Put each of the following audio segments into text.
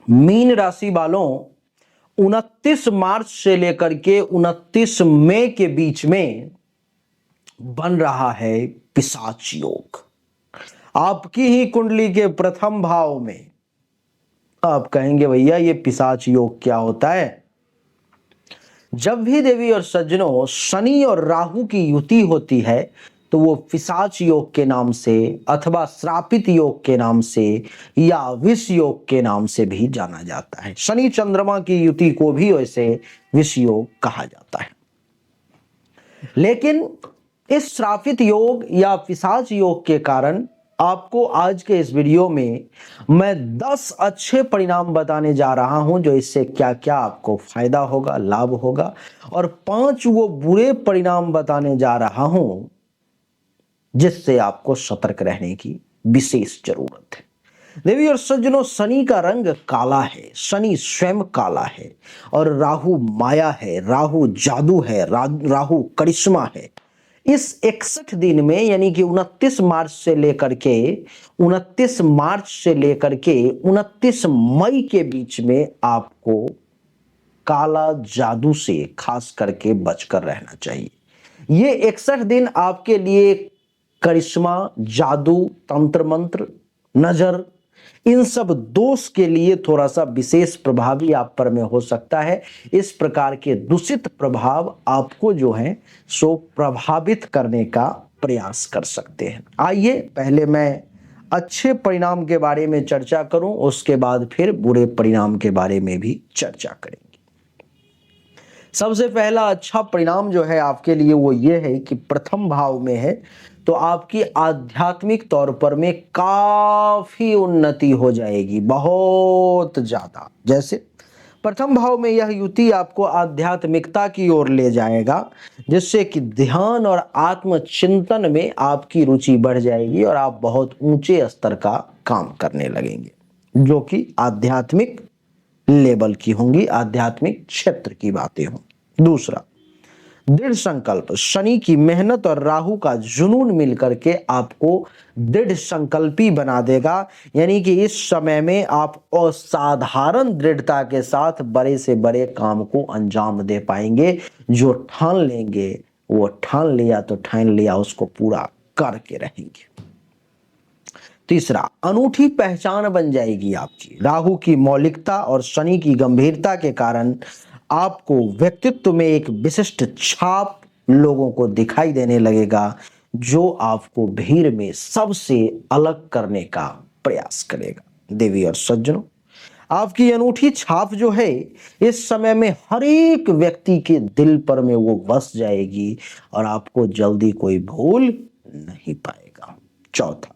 Mean राशि वालों 29 मार्च से लेकर के 29 मई के बीच में बन रहा है पिशाच योग। आपकी ही कुंडली के प्रथम भाव में। आप कहेंगे भैया ये पिशाच योग क्या होता है? जब भी देवी और सज्जनों शनि और राहु की युति होती है तो वो पिशाच योग के नाम से अथवा श्रापित योग के नाम से या विष योग के नाम से भी जाना जाता है। शनि चंद्रमा की युति को भी वैसे विष योग कहा जाता है। लेकिन इस श्रापित योग या पिशाच योग के कारण आपको आज के इस वीडियो में मैं 10 अच्छे परिणाम बताने जा रहा हूं जो इससे क्या क्या आपको फायदा होगा, लाभ होगा, और 5 वो बुरे परिणाम बताने जा रहा हूं जिससे आपको सतर्क रहने की विशेष जरूरत है। देवी और सज्जनों, शनि का रंग काला है, शनि स्वयं काला है, और राहु माया है, राहु जादू है, राहु करिश्मा है। इस 61 दिन में यानी कि 29 मार्च से लेकर के 29 मई के बीच में आपको काला जादू से खास करके बचकर रहना चाहिए। ये 61 दिन आपके लिए करिश्मा, जादू, तंत्र मंत्र, नजर, इन सब दोष के लिए थोड़ा सा विशेष प्रभावी आप पर में हो सकता है। इस प्रकार के दूषित प्रभाव आपको जो है सो प्रभावित करने का प्रयास कर सकते हैं। आइए पहले मैं अच्छे परिणाम के बारे में चर्चा करूं, उसके बाद फिर बुरे परिणाम के बारे में भी चर्चा करेंगे। सबसे पहला अच्छा परिणाम जो है आपके लिए वो ये है कि प्रथम भाव में है तो आपकी आध्यात्मिक तौर पर में काफी उन्नति हो जाएगी, बहुत ज्यादा। जैसे प्रथम भाव में यह युति आपको आध्यात्मिकता की ओर ले जाएगा, जिससे कि ध्यान और आत्मचिंतन में आपकी रुचि बढ़ जाएगी और आप बहुत ऊंचे स्तर का काम करने लगेंगे, जो कि आध्यात्मिक लेवल की होंगी, आध्यात्मिक क्षेत्र की बातें होंगी। दूसरा, दृढ़ संकल्प। शनि की मेहनत और राहु का जुनून मिलकर के आपको दृढ़ संकल्पी बना देगा, यानी कि इस समय में आप असाधारण दृढ़ता के साथ बड़े से बड़े काम को अंजाम दे पाएंगे। जो ठान लेंगे वो ठान लिया तो ठान लिया, उसको पूरा करके रहेंगे। तीसरा, अनूठी पहचान बन जाएगी आपकी। राहु की मौलिकता और शनि की गंभीरता के कारण आपको व्यक्तित्व में एक विशिष्ट छाप लोगों को दिखाई देने लगेगा, जो आपको भीड़ में सबसे अलग करने का प्रयास करेगा। देवी और सज्जनों, आपकी अनूठी छाप जो है इस समय में हर एक व्यक्ति के दिल पर में वो बस जाएगी और आपको जल्दी कोई भूल नहीं पाएगा। चौथा,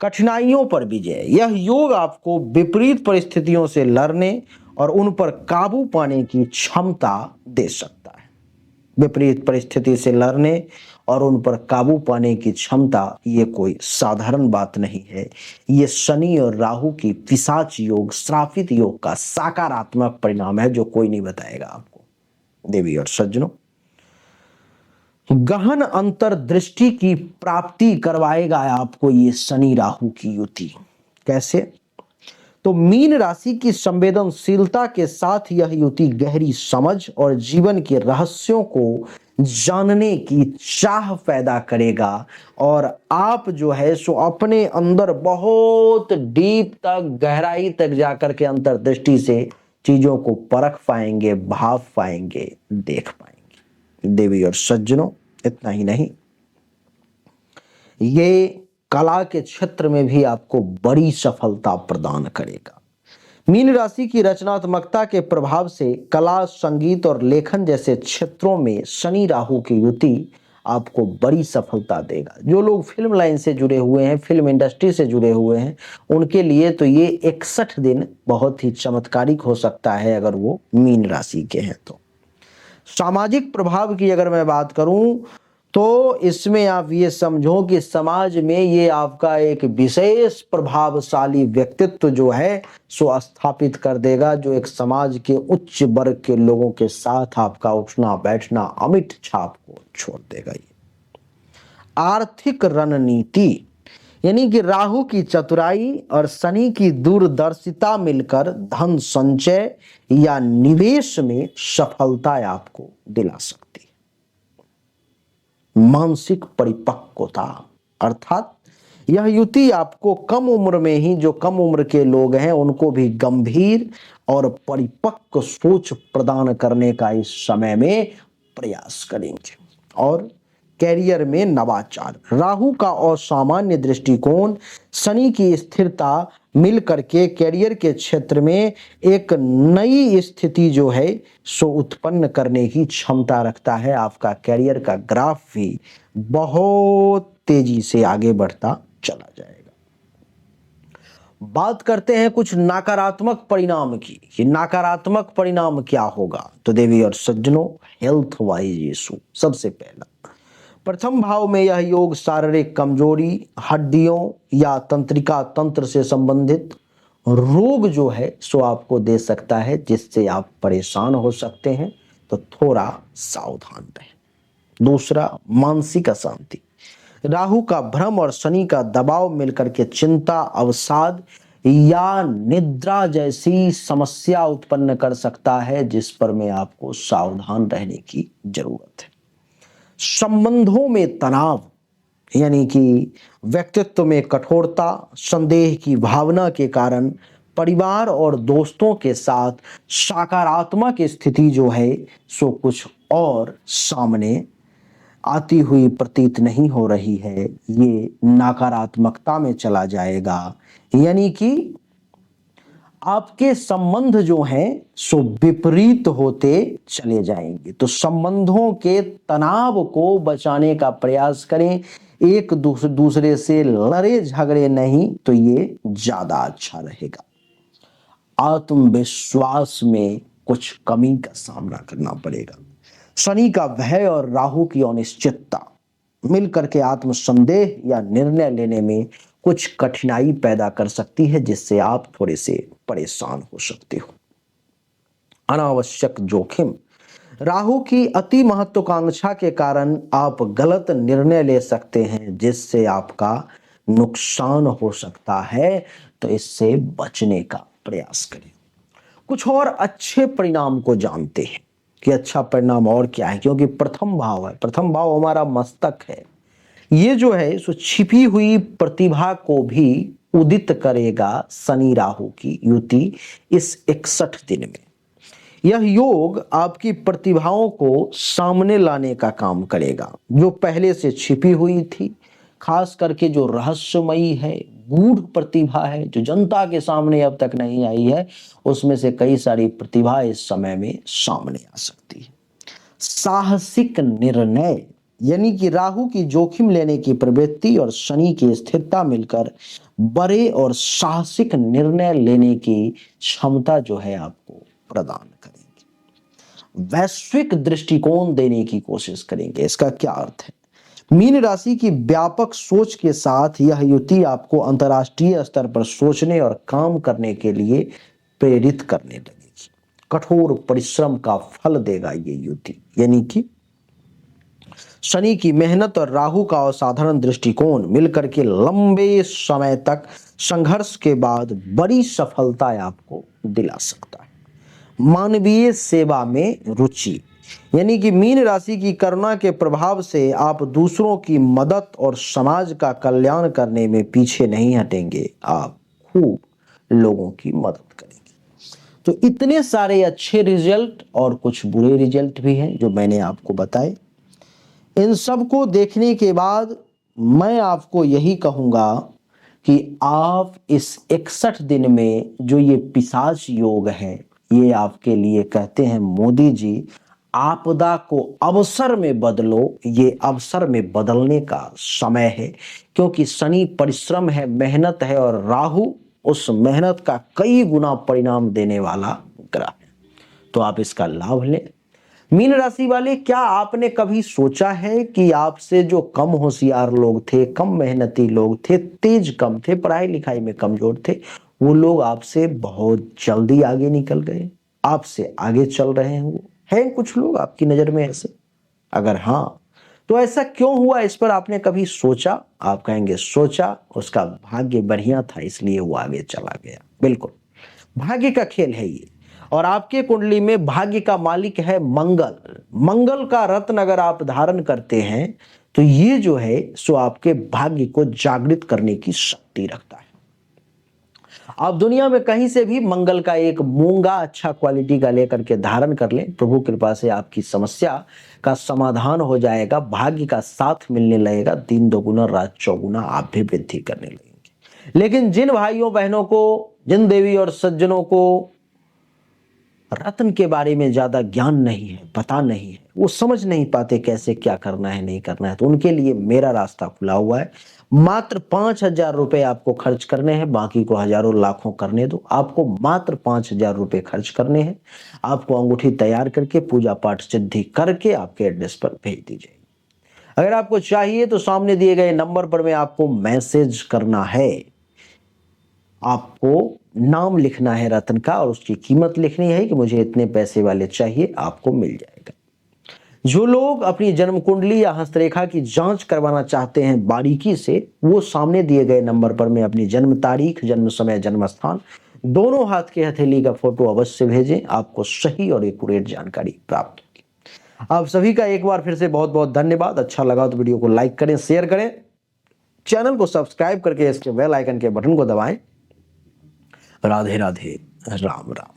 कठिनाइयों पर विजय। यह योग आपको विपरीत परिस्थितियों से लड़ने और उन पर काबू पाने की क्षमता दे सकता है। विपरीत परिस्थिति से लड़ने और उन पर काबू पाने की क्षमता, ये कोई साधारण बात नहीं है। ये शनि और राहु की पिशाच योग, श्रापित योग का सकारात्मक परिणाम है जो कोई नहीं बताएगा आपको। देवी और सज्जनों, गहन अंतर्दृष्टि की प्राप्ति करवाएगा आपको ये शनि राहु की युति। कैसे? तो मीन राशि की संवेदनशीलता के साथ यह युति गहरी समझ और जीवन के रहस्यों को जानने की चाह पैदा करेगा, और आप जो है सो अपने अंदर बहुत डीप तक, गहराई तक जाकर के अंतर्दृष्टि से चीजों को परख पाएंगे, भाव पाएंगे, देख पाएंगे। देवी और सज्जनों, इतना ही नहीं, ये कला के क्षेत्र में भी आपको बड़ी सफलता प्रदान करेगा। मीन राशि की रचनात्मकता के प्रभाव से कला, संगीत और लेखन जैसे क्षेत्रों में शनि राहु की युति आपको बड़ी सफलता देगा। जो लोग फिल्म लाइन से जुड़े हुए हैं, फिल्म इंडस्ट्री से जुड़े हुए हैं, उनके लिए तो ये 61 दिन बहुत ही चमत्कारिक हो सकता है अगर वो मीन राशि के हैं तो। सामाजिक प्रभाव की अगर मैं बात करूं तो इसमें आप ये समझो कि समाज में ये आपका एक विशेष प्रभावशाली व्यक्तित्व जो है सो स्थापित कर देगा, जो एक समाज के उच्च वर्ग के लोगों के साथ आपका उठना बैठना अमिट छाप को छोड़ देगा। ये आर्थिक रणनीति, यानी कि राहु की चतुराई और शनि की दूरदर्शिता मिलकर धन संचय या निवेश में सफलता आपको दिला सकती है। मानसिक परिपक्वता अर्थात यह युति आपको कम उम्र में ही, जो कम उम्र के लोग हैं उनको भी गंभीर और परिपक्व सोच प्रदान करने का इस समय में प्रयास करेंगे। और कैरियर में नवाचार, राहु का असामान्य दृष्टिकोण, शनि की स्थिरता मिलकर के कैरियर के क्षेत्र में एक नई स्थिति जो है सो उत्पन्न करने की क्षमता रखता है। आपका कैरियर का ग्राफ भी बहुत तेजी से आगे बढ़ता चला जाएगा। बात करते हैं कुछ नकारात्मक परिणाम की कि नकारात्मक परिणाम क्या होगा। तो देवी और सज्जनों, हेल्थ वाइज इशू सबसे पहला, प्रथम भाव में यह योग शारीरिक कमजोरी, हड्डियों या तंत्रिका तंत्र से संबंधित रोग जो है सो आपको दे सकता है, जिससे आप परेशान हो सकते हैं, तो थोड़ा सावधान रहें। दूसरा, मानसिक अशांति, राहु का भ्रम और शनि का दबाव मिलकर के चिंता, अवसाद या निद्रा जैसी समस्या उत्पन्न कर सकता है, जिस पर में आपको सावधान रहने की जरूरत है। संबंधों में तनाव, यानी कि व्यक्तित्व में कठोरता, संदेह की भावना के कारण परिवार और दोस्तों के साथ सकारात्मक स्थिति जो है सो कुछ और सामने आती हुई प्रतीत नहीं हो रही है, ये नकारात्मकता में चला जाएगा। यानी कि आपके संबंध जो हैं सो विपरीत होते चले जाएंगे। तो संबंधों के तनाव को बचाने का प्रयास करें, एक दूसरे से लड़े झगड़े नहीं, तो ये ज्यादा अच्छा रहेगा। आत्मविश्वास में कुछ कमी का सामना करना पड़ेगा। शनि का भय और राहु की अनिश्चितता मिलकर के आत्मसंदेह या निर्णय लेने में कुछ कठिनाई पैदा कर सकती है, जिससे आप थोड़े से परेशान हो सकते हो। अनावश्यक जोखिम, राहु की अति महत्वाकांक्षा के कारण आप गलत निर्णय ले सकते हैं, जिससे आपका नुकसान हो सकता है, तो इससे बचने का प्रयास करें। कुछ और अच्छे परिणाम को जानते हैं कि अच्छा परिणाम और क्या है, क्योंकि प्रथम भाव है, प्रथम भाव हमारा मस्तक है। ये जो है सो छिपी हुई प्रतिभा को भी उदित करेगा शनि राहु की युति इस 61 दिन में। यह योग आपकी प्रतिभाओं को सामने लाने का काम करेगा, जो पहले से छिपी हुई थी, खास करके जो रहस्यमयी है, गूढ़ प्रतिभा है, जो जनता के सामने अब तक नहीं आई है, उसमें से कई सारी प्रतिभा इस समय में सामने आ सकती है। साहसिक निर्णय, यानी कि राहु की जोखिम लेने की प्रवृत्ति और शनि की स्थिरता मिलकर बड़े और साहसिक निर्णय लेने की क्षमता जो है आपको प्रदान करेंगे। वैश्विक दृष्टिकोण देने की कोशिश करेंगे। इसका क्या अर्थ है? मीन राशि की व्यापक सोच के साथ यह युति आपको अंतर्राष्ट्रीय स्तर पर सोचने और काम करने के लिए प्रेरित करने लगेगी। कठोर परिश्रम का फल देगा ये युति, यानी कि शनि की मेहनत और राहु का असाधारण दृष्टिकोण मिलकर के लंबे समय तक संघर्ष के बाद बड़ी सफलता आपको दिला सकता है। मानवीय सेवा में रुचि, यानी कि मीन राशि की करुणा के प्रभाव से आप दूसरों की मदद और समाज का कल्याण करने में पीछे नहीं हटेंगे, आप खूब लोगों की मदद करेंगे। तो इतने सारे अच्छे रिजल्ट और कुछ बुरे रिजल्ट भी हैं जो मैंने आपको बताए। इन सब को देखने के बाद मैं आपको यही कहूंगा कि आप इस 61 दिन में जो ये पिशाच योग है, ये आपके लिए कहते हैं मोदी जी, आपदा को अवसर में बदलो। ये अवसर में बदलने का समय है, क्योंकि शनि परिश्रम है, मेहनत है, और राहु उस मेहनत का कई गुना परिणाम देने वाला ग्रह है। तो आप इसका लाभ लें। मीन राशि वाले, क्या आपने कभी सोचा है कि आपसे जो कम होशियार लोग थे, कम मेहनती लोग थे, तेज कम थे, पढ़ाई लिखाई में कमजोर थे, वो लोग आपसे बहुत जल्दी आगे निकल गए, आपसे आगे चल रहे हैं? वो हैं कुछ लोग आपकी नजर में ऐसे? अगर हाँ, तो ऐसा क्यों हुआ, इस पर आपने कभी सोचा? आप कहेंगे सोचा, उसका भाग्य बढ़िया था इसलिए वो आगे चला गया। बिल्कुल, भाग्य का खेल है ये। और आपके कुंडली में भाग्य का मालिक है मंगल। मंगल का रत्न अगर आप धारण करते हैं तो ये जो है सो आपके भाग्य को जागृत करने की शक्ति रखता है। आप दुनिया में कहीं से भी मंगल का एक मूंगा अच्छा क्वालिटी का लेकर के धारण कर लें, प्रभु कृपा से आपकी समस्या का समाधान हो जाएगा, भाग्य का साथ मिलने लगेगा, दिन दोगुना रात चौगुना आप भी वृद्धि करने लगेंगे। लेकिन जिन भाइयों बहनों को, जिन देवी और सज्जनों को रत्न के बारे में ज्यादा ज्ञान नहीं है, पता नहीं है, वो समझ नहीं पाते कैसे क्या करना है नहीं करना है, तो उनके लिए मेरा रास्ता खुला हुआ है। मात्र 5,000 रुपए आपको खर्च करने हैं, बाकी को हजारों लाखों करने दो। आपको मात्र 5,000 रुपए खर्च करने हैं। आपको अंगूठी तैयार करके पूजा पाठ सिद्धि करके आपके एड्रेस पर भेज दी जाएगी। अगर आपको चाहिए तो सामने दिए गए नंबर पर में आपको मैसेज करना है। आपको नाम लिखना है रत्न का और उसकी कीमत लिखनी है कि मुझे इतने पैसे वाले चाहिए, आपको मिल जाएगा। जो लोग अपनी जन्म कुंडली या हस्तरेखा की जांच करवाना चाहते हैं बारीकी से, वो सामने दिए गए नंबर पर में अपनी जन्म तारीख, जन्म समय, जन्म स्थान, दोनों हाथ की हथेली का फोटो अवश्य भेजें। आपको सही और एक्यूरेट जानकारी प्राप्त होगी। आप सभी का एक बार फिर से बहुत बहुत धन्यवाद। अच्छा लगा तो वीडियो को लाइक करें, शेयर करें, चैनल को सब्सक्राइब करके इसके बेल आइकन के बटन को दबाएं। राधे राधे, राम राम।